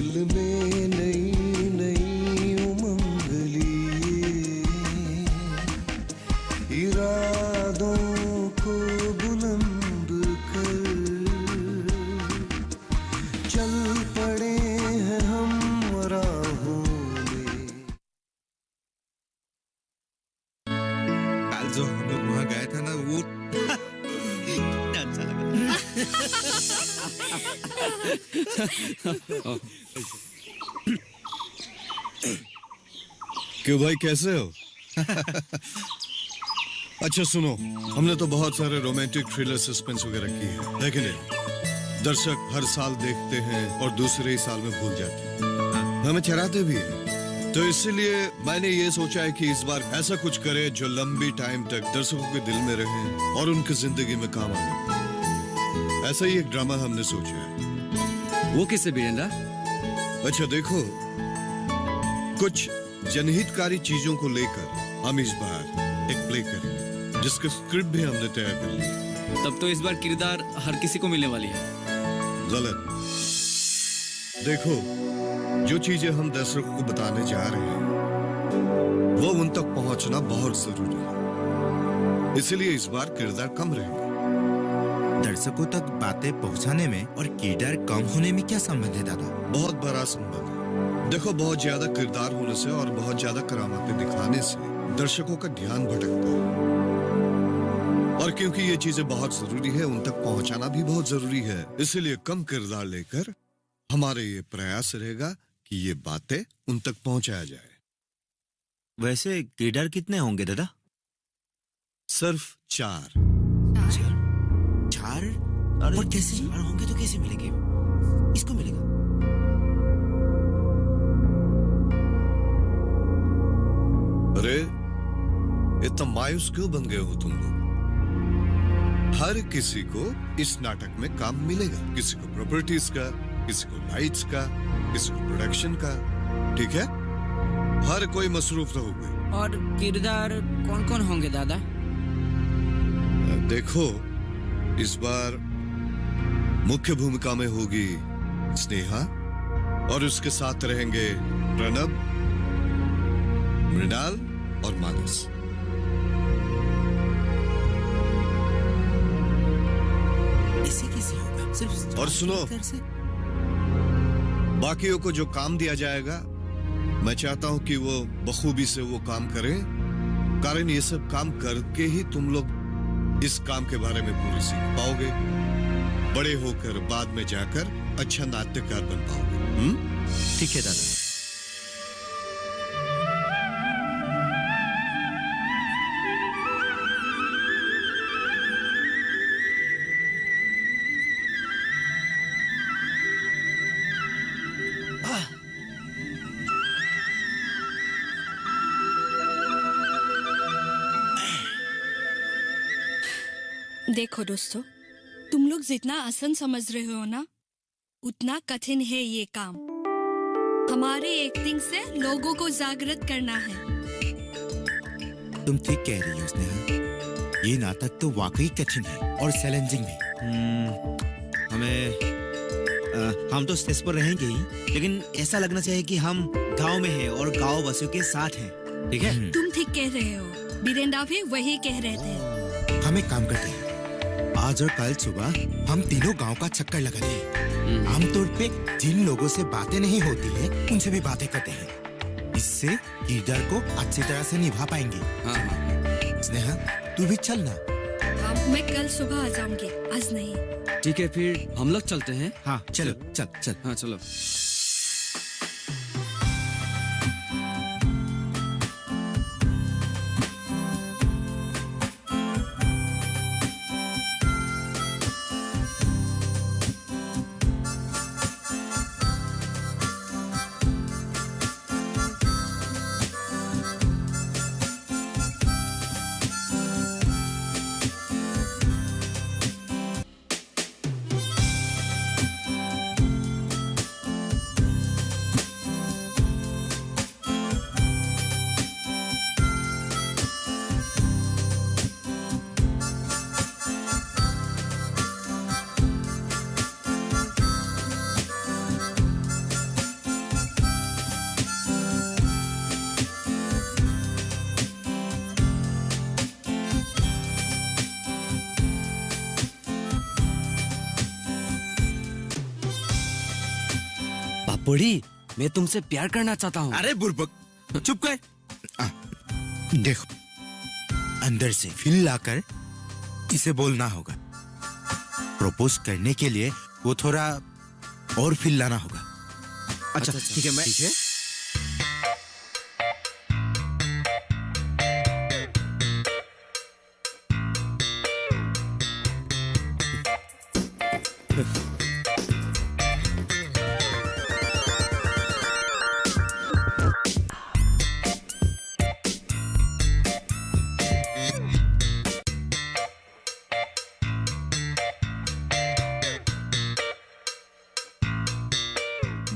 दिल में नई नई उमंग लिए, इरादों को बुलंद कर चल पड़े हैं हम राहों में। कल जो हम लोग वहाँ गए थे ना, वो कितना अच्छा लगा। क्यों भाई, कैसे हो? अच्छा सुनो, हमने तो बहुत सारे रोमांटिक थ्रिलर सस्पेंस वगैरह किए हैं, लेकिन दर्शक हर साल देखते हैं और दूसरे ही साल में भूल जाते हैं, हमें चराते भी हैं। तो इसीलिए मैंने ये सोचा है कि इस बार ऐसा कुछ करे जो लंबी टाइम तक दर्शकों के दिल में रहे और उनकी जिंदगी में काम आए। ऐसा ही एक ड्रामा हमने सोचा है। वो किससे बीरेंद्र? अच्छा देखो, कुछ जनहितकारी चीजों को लेकर हम इस बार एक प्ले करेंगे, जिसका स्क्रिप्ट भी हमने तैयार कर लिया। तब तो इस बार किरदार हर किसी को मिलने वाली है। गलत। देखो, जो चीजें हम दर्शकों को बताने जा रहे हैं वो उन तक पहुंचना बहुत जरूरी है, इसलिए इस बार किरदार कम रहेंगे। दर्शकों तक बातें पहुंचाने में और किरदार कम होने में क्या संबंध है दादा? बहुत बड़ा संबंध है। देखो, बहुत ज्यादा किरदार होने से और बहुत ज्यादा करामातें दिखाने से दर्शकों का ध्यान भटकता है, और क्योंकि ये चीजें बहुत जरूरी है, उन तक पहुंचाना भी बहुत जरूरी है, इसलिए कम किरदार लेकर हमारे ये प्रयास रहेगा कि ये बातें उन तक पहुंचाया जाए। वैसे किरदार कितने होंगे दादा? सिर्फ 4। चार? और कैसे? 4 होंगे तो कैसे मिलेंगे? इसको मिलेगा? अरे, इतना मायूस क्यों बन गए हो तुम लोग? हर किसी को इस नाटक में काम मिलेगा, किसी को प्रॉपर्टीज का, किसी को लाइट्स का, किसी को प्रोडक्शन का, ठीक है? हर कोई मसरूफ रहोगे। और किरदार कौन कौन होंगे दादा? देखो, इस बार मुख्य भूमिका में होगी स्नेहा, और उसके साथ रहेंगे प्रणब, मृणाल और मानस। ऐसे कैसे होगा? सिर्फ और सुनो, बाकियों को जो काम दिया जाएगा, मैं चाहता हूं कि वो बखूबी से वो काम करें, कारण ये सब काम करके ही तुम लोग इस काम के बारे में पूरी सीख पाओगे, बड़े होकर बाद में जाकर अच्छा नाट्यकार बन पाओगे। ठीक है दादा। देखो दोस्तों, तुम लोग जितना आसान समझ रहे हो ना, उतना कठिन है ये काम। हमारी एक्टिंग से लोगों को जागृत करना है। तुम ठीक कह रही हो स्नेहा, ये नाटक तो वाकई कठिन है और चैलेंजिंग भी। हम तो स्टेज पर रहेंगे ही, लेकिन ऐसा लगना चाहिए कि हम गांव में हैं और गांव वासियों के साथ हैं, ठीक है? तुम ठीक कह रहे हो, बीरेंद्र भी वही कह रहे थे। हम एक काम करते हैं, आज और कल सुबह हम तीनों गांव का चक्कर लगाते हैं। आमतौर पे जिन लोगों से बातें नहीं होती है, उनसे भी बातें करते हैं। इससे किरदार को अच्छी तरह से निभा पाएंगे। हाँ। स्नेहा, तू भी चल ना। हाँ, मैं कल सुबह आ जाऊंगी, आज नहीं। ठीक है, फिर हम लोग चलते हैं। हाँ चलो, चल चल। हाँ चलो। पापड़ी, मैं तुमसे प्यार करना चाहता हूँ। अरे बुर्बक, चुप कर। आ, देखो, अंदर से फील लाकर इसे बोलना होगा। प्रपोज करने के लिए वो थोड़ा और फील लाना होगा। अच्छा ठीक है, मैं ठीक है।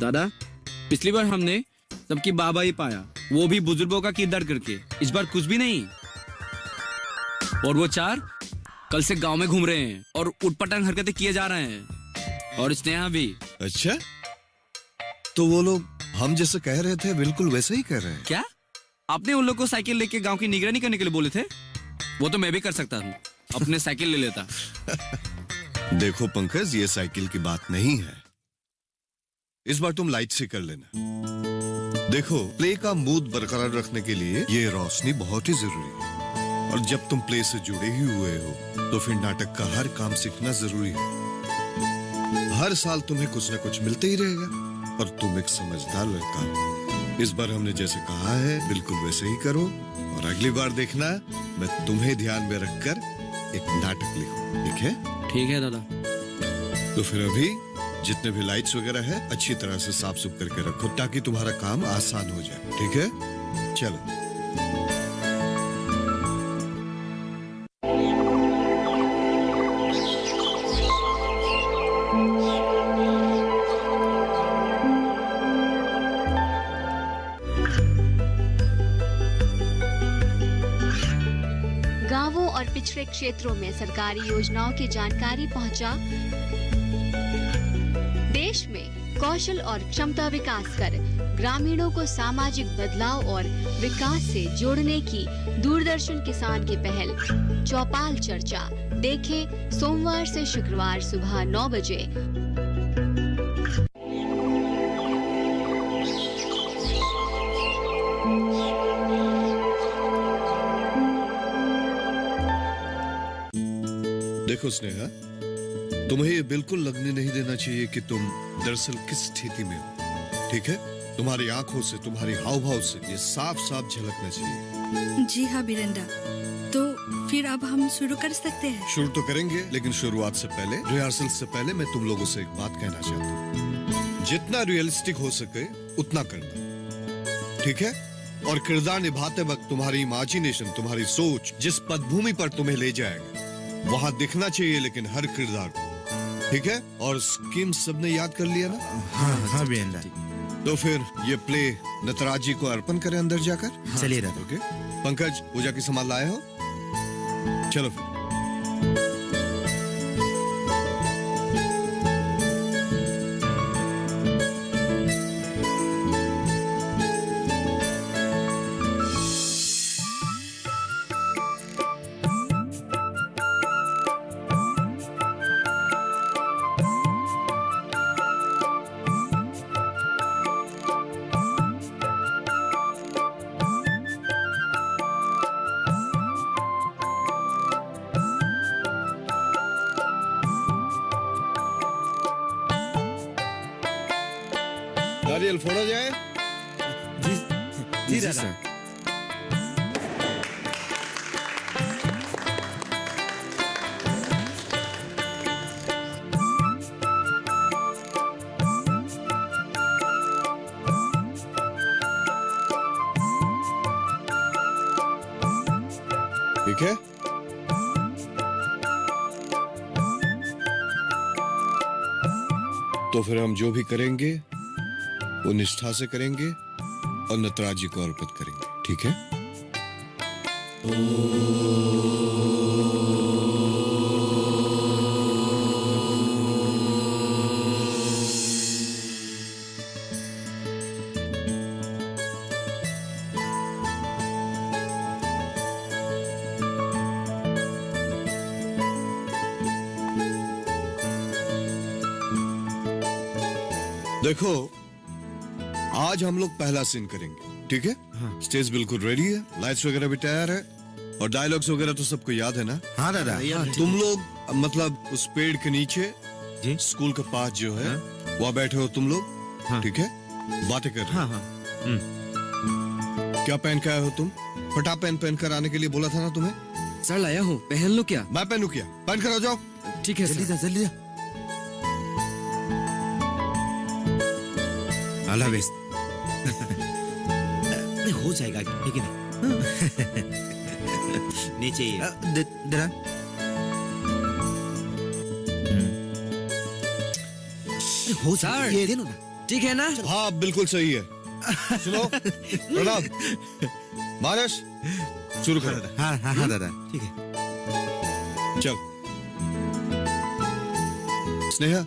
दादा, पिछली बार हमने सबकी बाबा ही पाया, वो भी बुजुर्गों का किरदार करके। इस बार कुछ भी नहीं। और वो चार कल से गांव में घूम रहे हैं और उटपटांग हरकतें किए जा रहे हैं, और स्नेहा भी। अच्छा, तो वो लोग हम जैसे कह रहे थे बिल्कुल वैसे ही कर रहे हैं। क्या आपने उन लोग को साइकिल लेके गांव की निगरानी करने के लिए बोले थे? वो तो मैं भी कर सकता हूँ, अपने साइकिल ले लेता। देखो पंकज, ये साइकिल की बात नहीं है। इस बार तुम लाइट से कर लेना। देखो, प्ले का मूड बरकरार रखने के लिए ये रोशनी बहुत ही जरूरी है। और जब तुम प्ले से जुड़े ही हुए हो तो फिर नाटक का हर काम सीखना जरूरी है। हर साल तुम्हें कुछ ना कुछ मिलते ही रहेगा। और तुम एक समझदार लड़का हो। इस बार हमने जैसे कहा है बिल्कुल वैसे ही करो। और अगली बार देखना, मैं तुम्हें ध्यान में रखकर एक नाटक लिखूं, ठीक है? ठीक है दादा। तो फिर अभी जितने भी लाइट्स वगैरह है अच्छी तरह से साफ सुफ करके रखो, ताकि तुम्हारा काम आसान हो जाए, ठीक है? चलो। गांवों और पिछड़े क्षेत्रों में सरकारी योजनाओं की जानकारी पहुंचा। देश में कौशल और क्षमता विकास कर ग्रामीणों को सामाजिक बदलाव और विकास से जोड़ने की दूरदर्शन किसान की पहल चौपाल चर्चा देखें सोमवार से शुक्रवार सुबह 9 बजे। देखो स्नेहा, तुम्हें ये बिल्कुल लगने नहीं देना चाहिए कि तुम दरअसल किस स्थिति में हो, ठीक है? तुम्हारी आंखों से, तुम्हारी हाव भाव से ये साफ साफ झलकना चाहिए। जी हाँ बिरेंडा, तो फिर अब हम शुरू कर सकते हैं। शुरू तो करेंगे, लेकिन शुरुआत से पहले, रिहर्सल से पहले मैं तुम लोगों से एक बात कहना चाहता हूँ। जितना रियलिस्टिक हो सके उतना करना, ठीक है? और किरदार निभाते वक्त तुम्हारी इमेजिनेशन, तुम्हारी सोच जिस पदभूमि पर तुम्हें ले जाएगा वहां दिखना चाहिए, लेकिन हर किरदार को, ठीक है? और स्कीम सबने याद कर लिया ना? हाँ वीरेंद्र। तो फिर ये प्ले नटराज जी को अर्पण करें अंदर जाकर। चलिए दादा। ओके पंकज, पूजा की सामान लाए हो? चलो फिर। नारियल फोड़ा जाए। जी दादा। ठीक है? तो फिर हम जो भी करेंगे वो निष्ठा से करेंगे और नटराज जी को अर्पित करेंगे, ठीक है? देखो, आज हम लोग पहला सीन करेंगे, ठीक है? स्टेज बिल्कुल रेडी है, लाइट्स वगैरह भी तैयार है, और डायलॉग्स वगैरह तो सबको याद है ना? हाँ दादा। तुम लोग मतलब उस पेड़ के नीचे जी? स्कूल के पास जो है वहाँ बैठे हो तुम लोग, ठीक है? बातें कर रहे हो। क्या पहन के आए हो तुम? फटा पहन कर आने के लिए बोला था ना तुम्हें? सर लाया हूँ, पहन लो क्या? मैं पहनू क्या? पहन कर आ जाओ। ठीक है जल्दी सर। जा, जल्दी जा। अल्लाह बेस्ट। हो जाएगा ठीक है ना? नीचे ही है। दरा हो सर। ये दे दो ना। ठीक है ना? हाँ बिल्कुल सही है। सुनो प्रणाम मानस, शुरू करो। हाँ हाँ हाँ दादा। ठीक है। चल स्नेहा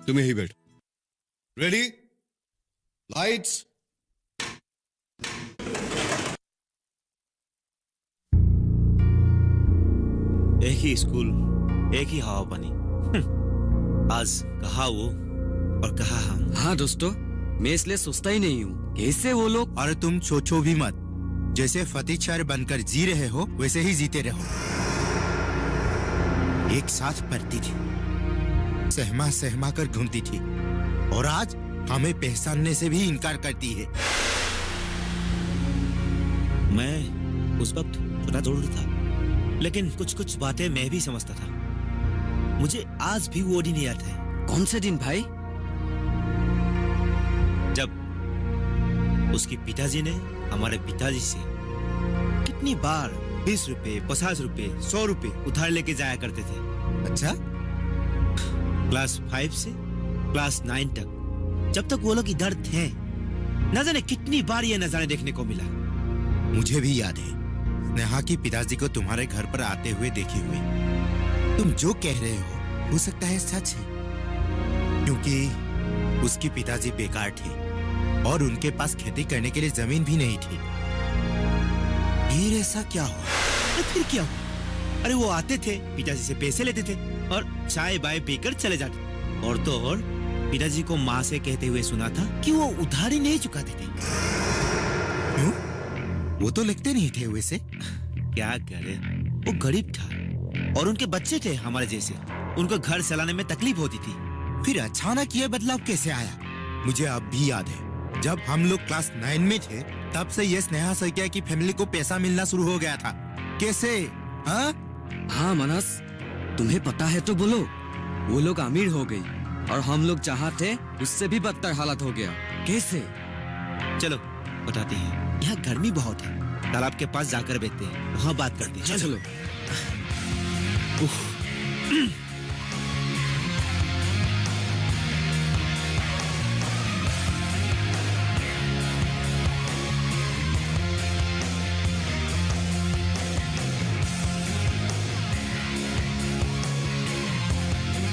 तुम यही बैठ। Ready, lights. एक ही स्कूल, एक ही हवा पानी। आज कहा वो और कहा हम। हाँ दोस्तों, मैं इसलिए सोचता ही नहीं हूँ कैसे वो लोग। और तुम सोचो भी मत, जैसे फतेह शहर बनकर जी रहे हो वैसे ही जीते रहो। एक साथ पढ़ती थी, सहमा सहमा कर घूमती थी, और आज हमें पहचानने से भी इनकार करती है। मैं उस वक्त छोटा जरूर था, लेकिन कुछ कुछ बातें मैं भी समझता था। मुझे आज भी वो दिन याद है। कौन से दिन भाई? जब उसके पिताजी ने हमारे पिताजी से कितनी बार 20 रुपए, 50 रुपए, 100 रुपए उधार लेके जाया करते थे। अच्छा? क्लास 5 से क्लास 9 तक, जब तक वो लोग इधर थे, न जाने कितनी बार ये नजारे देखने को मिला। मुझे भी याद है, नेहा की पिताजी को तुम्हारे घर पर आते हुए देखे हुए। तुम जो कह रहे हो सकता है सच है, क्योंकि उसके पिताजी बेकार थे और उनके पास खेती करने के लिए जमीन भी नहीं थी। फिर ऐसा क्या हुआ? अरे फिर क्या हुआ? अरे वो आते थे, पिताजी से पैसे लेते थे और चाय बाय पीकर चले जाते। और तो और पिताजी को माँ से कहते हुए सुना था कि वो उधारी नहीं चुकाते थे। क्यों? वो तो लिखते नहीं थे वैसे। क्या करे, वो गरीब था और उनके बच्चे थे हमारे जैसे। उनको घर चलाने में तकलीफ होती थी। फिर अचानक ये बदलाव कैसे आया? मुझे अब भी याद है, जब हम लोग क्लास 9 में थे, तब से ये स्नेहा सैकिया की फैमिली को पैसा मिलना शुरू हो गया था। कैसे? हाँ? हाँ मनस, तुम्हें पता है तो बोलो। वो लोग अमीर हो गई और हम लोग जहाँ थे उससे भी बदतर हालत हो गया। कैसे? चलो बताते हैं। यहाँ गर्मी बहुत है, तालाब के पास जाकर बैठते हैं, वहाँ बात करते हैं। चलो।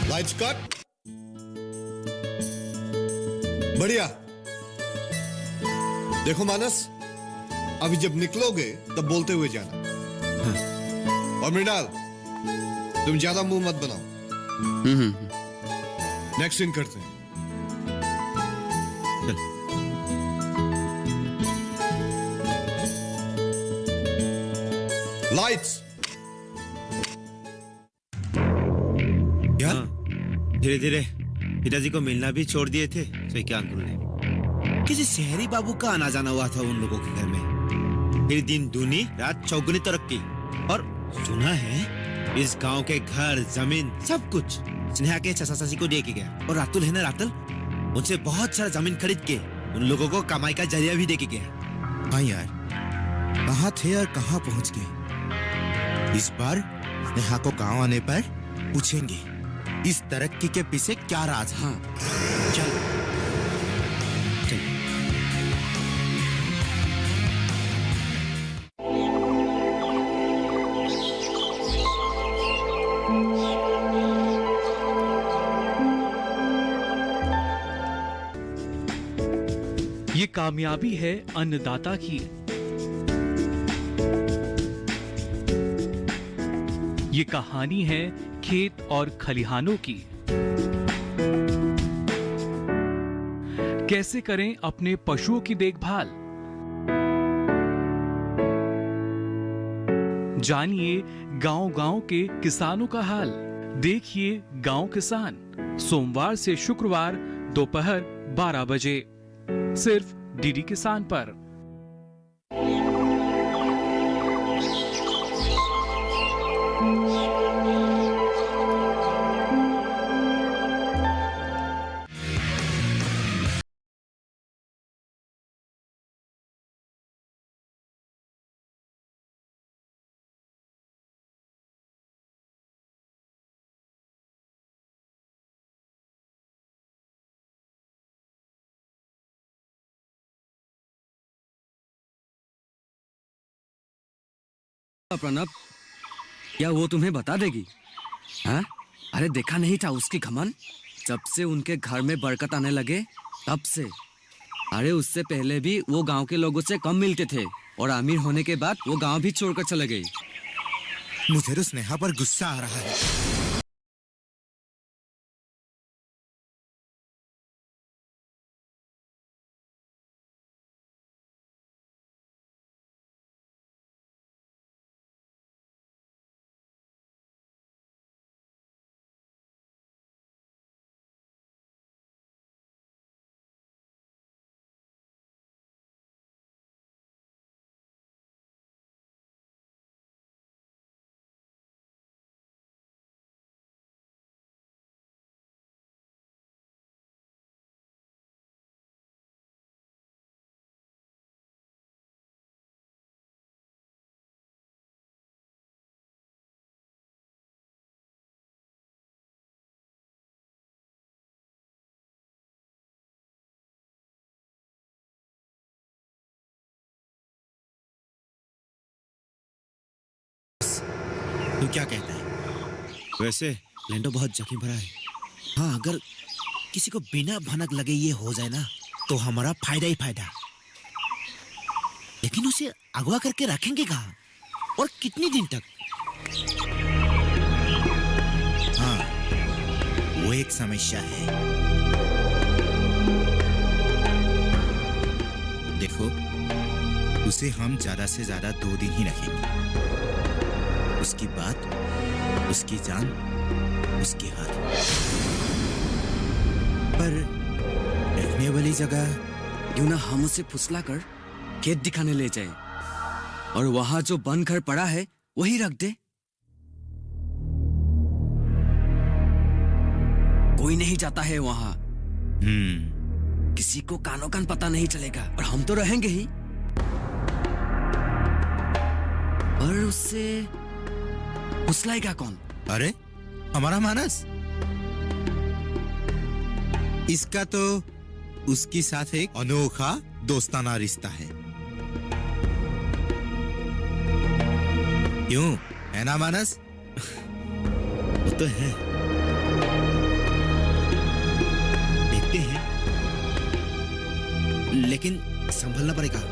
Lights cut. बढ़िया। देखो मानस, अभी जब निकलोगे तब बोलते हुए जाना। और मृणाल, तुम ज्यादा मुंह मत बनाओ। नेक्स्ट सीन करते हैं। लाइट्स। क्या? धीरे धीरे पिताजी को मिलना भी छोड़ दिए थे सैकिया अंकुल ने। किसी शहरी बाबू का आना जाना हुआ था उन लोगों के घर में। फिर दिन दूनी रात चौगुनी तरक्की। और सुना है इस गांव के घर, जमीन, सब कुछ स्नेहा के चाचा चाची को दे के गया। और रातुल है ना, रातुल, उनसे बहुत सारा जमीन खरीद के उन लोगों को कमाई का जरिया भी दे के गया। हाँ यार, कहाँ थे और कहाँ पहुँच गए। इस बार स्नेहा को गांव आने पर पूछेंगे इस तरक्की के पीछे क्या राज है। हाँ चल। ये कामयाबी है अन्नदाता की। ये कहानी है खेत और खलिहानों की। कैसे करें अपने पशुओं की देखभाल। जानिए गांव-गांव के किसानों का हाल। देखिए गांव किसान, सोमवार से शुक्रवार दोपहर 12 बजे, सिर्फ डीडी किसान पर। प्रणब, क्या वो तुम्हें बता देगी? हाँ? अरे देखा नहीं था उसकी घमंड? जब से उनके घर में बरकत आने लगे तब से। अरे उससे पहले भी वो गांव के लोगों से कम मिलते थे और अमीर होने के बाद वो गांव भी छोड़कर चले गए। मुझे तो स्नेहा पर गुस्सा आ रहा है। तू क्या कहता है? वैसे लैंडो बहुत जोखिम भरा है। हाँ, अगर किसी को बिना भनक लगे ये हो जाए ना तो हमारा फायदा ही फायदा। लेकिन उसे अगवा करके रखेंगे कहाँ और कितने दिन तक? हाँ, वो एक समस्या है। देखो, उसे हम ज्यादा से ज्यादा 2 दिन ही रखेंगे। उसकी बात, उसकी जान, उसके हाथ। पर रखने वाली जगह क्यों ना हम उसे फुसला कर खेत दिखाने ले जाए और वहां जो बंद घर पड़ा है वही रख दे। कोई नहीं जाता है वहां, किसी को कानो कान पता नहीं चलेगा और हम तो रहेंगे ही। और उससे फुसलाएगा कौन? अरे हमारा मानस। इसका तो उसके साथ एक अनोखा दोस्ताना रिश्ता है। क्यों, है ना मानस? वो तो है। देखते हैं, लेकिन संभलना पड़ेगा।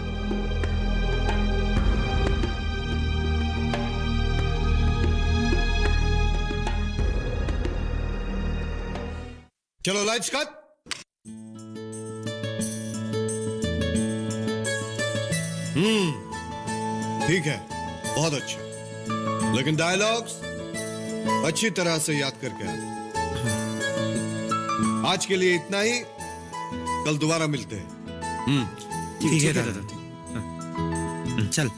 चलो लाइट्स कट। ठीक है, बहुत अच्छा। लेकिन डायलॉग्स अच्छी तरह से याद करके आना। आज के लिए इतना ही, कल दोबारा मिलते हैं। ठीक है दादा। चल।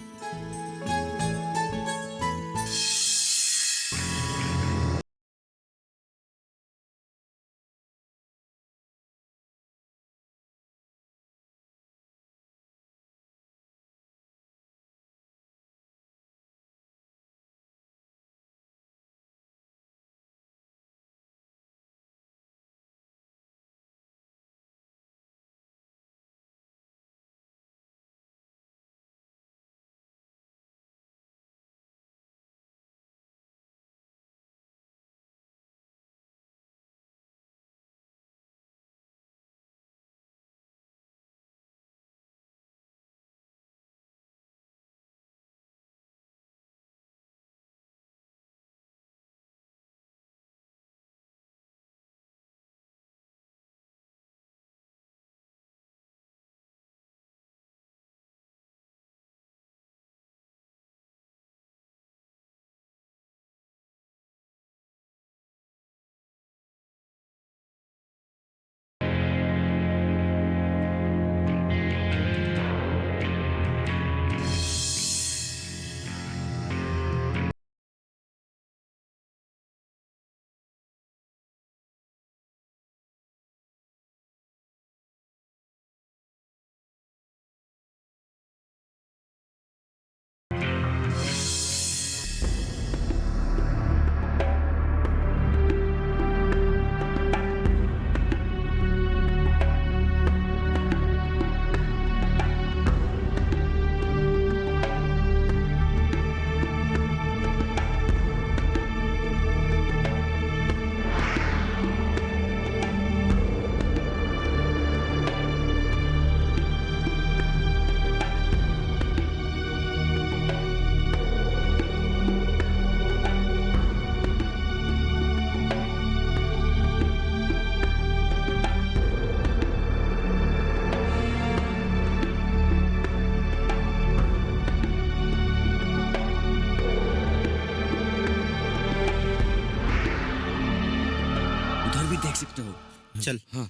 चल हाँ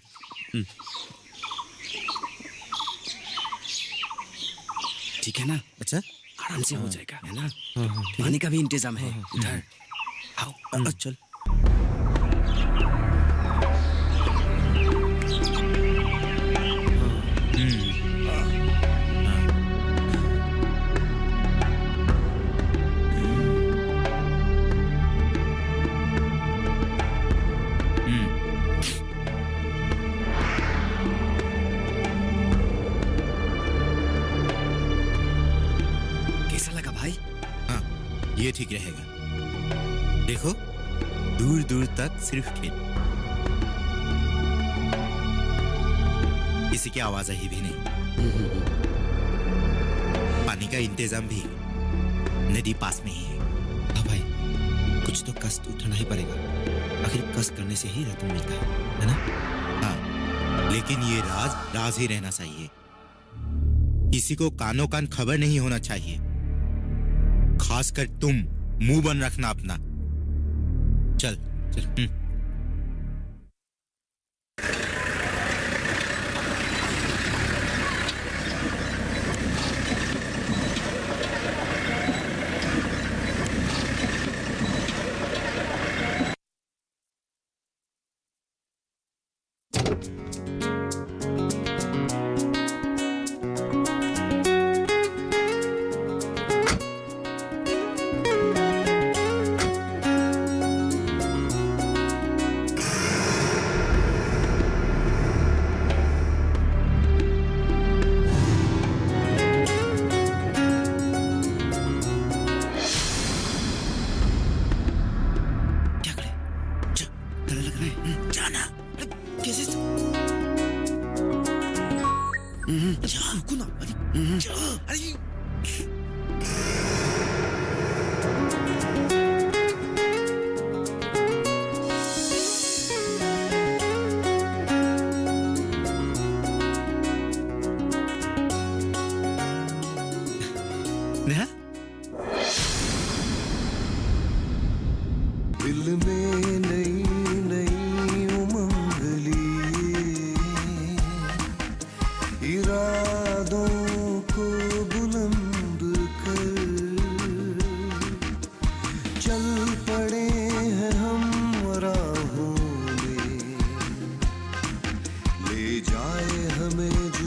ठीक है ना, अच्छा आराम से हो जाएगा, है ना। पानी का भी इंतजाम है इधर। आओ चल कैसा लगा भाई? हाँ, ये ठीक रहेगा। देखो, दूर दूर तक सिर्फ खेत, किसी की आवाज ही भी नहीं। पानी का इंतजाम भी नदी पास में ही है। हाँ भाई, कुछ तो कष्ट उठाना ही पड़ेगा, आखिर कष्ट करने से ही रतन मिलता है ना। हाँ, लेकिन ये राज राज ही रहना चाहिए, किसी को कानो कान खबर नहीं होना चाहिए। खासकर तुम मुंह बंद रखना अपना। चल चल। क्या करे? डर लग रहा है। जाना। अरे कैसे? जा, रुको ना। अरे जा, अरे नेहा, दिल में